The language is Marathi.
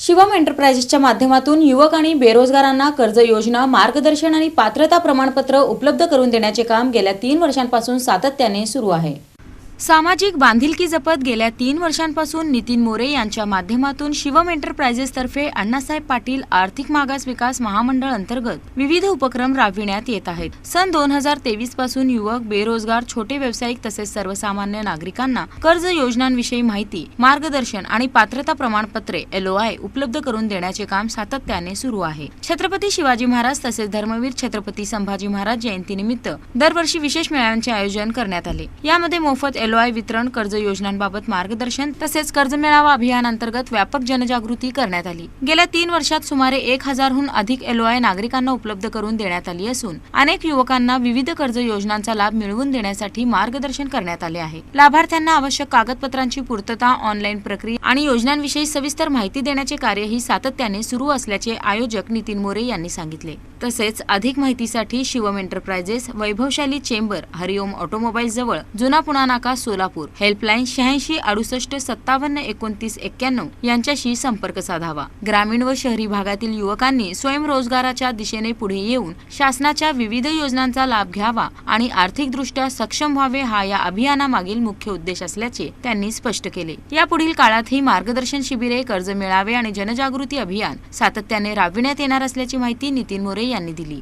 शिवम एंटरप्राइजेसच्या माध्यमातून युवक आणि बेरोजगारांना कर्ज योजना, मार्गदर्शन आणि पात्रता प्रमाणपत्र उपलब्ध करून देण्याचे काम गेल्या 3 वर्षांपासून सातत्याने सुरू आहे। सामाजिक बांधिलकी जपत गेल्या 3 वर्षांपासून नितीन मोरे यांच्या माध्यमातून शिवम एंटरप्राइजेस तर्फे अण्णासाहेब पाटील आर्थिक मागास विकास महामंडळ अंतर्गत विविध उपक्रम राबविण्यात येत आहेत। सन 2023 पासून युवक, बेरोजगार, छोटे व्यावसायिक तसेच सर्वसामान्य नागरिकांना कर्ज योजनांविषयी माहिती, मार्गदर्शन आणि पात्रता प्रमाणपत्रे LOI उपलब्ध करून देण्याचे काम सातत्याने सुरू आहे। छत्रपती शिवाजी महाराज तसेच धर्मवीर छत्रपती संभाजी महाराज जयंतीनिमित्त दरवर्षी विशेष मेळाव्यांचे आयोजन करण्यात आले। यामध्ये मोफत LOI वितरण, कर्ज योजनांबाबत मार्गदर्शन तसेच कर्ज मेळावा अभियानांतर्गत व्यापक जनजागृती करण्यात आली। गेल्या 3 वर्षात सुमारे 1000 हून अधिक LOI नागरिकांना उपलब्ध करून देण्यात आली असून अनेक युवकांना विविध कर्ज योजनांचा लाभ मिळवून देण्यासाठी मार्गदर्शन करण्यात आले आहे। लाभार्थ्यांना आवश्यक कागदपत्रांची पूर्तता, ऑनलाईन प्रक्रिया आणि योजनांविषयी सविस्तर माहिती देण्याचे कार्यही सातत्याने सुरू असल्याचे आयोजक नितीन मोरे यांनी सांगितले। तसेच अधिक माहितीसाठी शिवम एंटरप्राइजेस, वैभवशाली चेंबर, हरिओम ऑटोमोबाईल जवळ, जुना पुणा नाका, सोलापूर, हेल्पलाईन 86 68 57 29 91 यांच्याशी संपर्क साधावा। ग्रामीण व शहरी भागातील युवकांनी स्वयंरोजगाराच्या दिशेने पुढे येऊन शासनाच्या विविध योजनांचा लाभ घ्यावा आणि आर्थिकदृष्ट्या सक्षम व्हावे हा या अभियानामागील मुख्य उद्देश असल्याचे त्यांनी स्पष्ट केले। यापुढील काळातही मार्गदर्शन शिबिरे, कर्ज मेळावे आणि जनजागृती अभियान सातत्याने राबविण्यात येणार असल्याची माहिती नितीन मोरे यांनी दिली।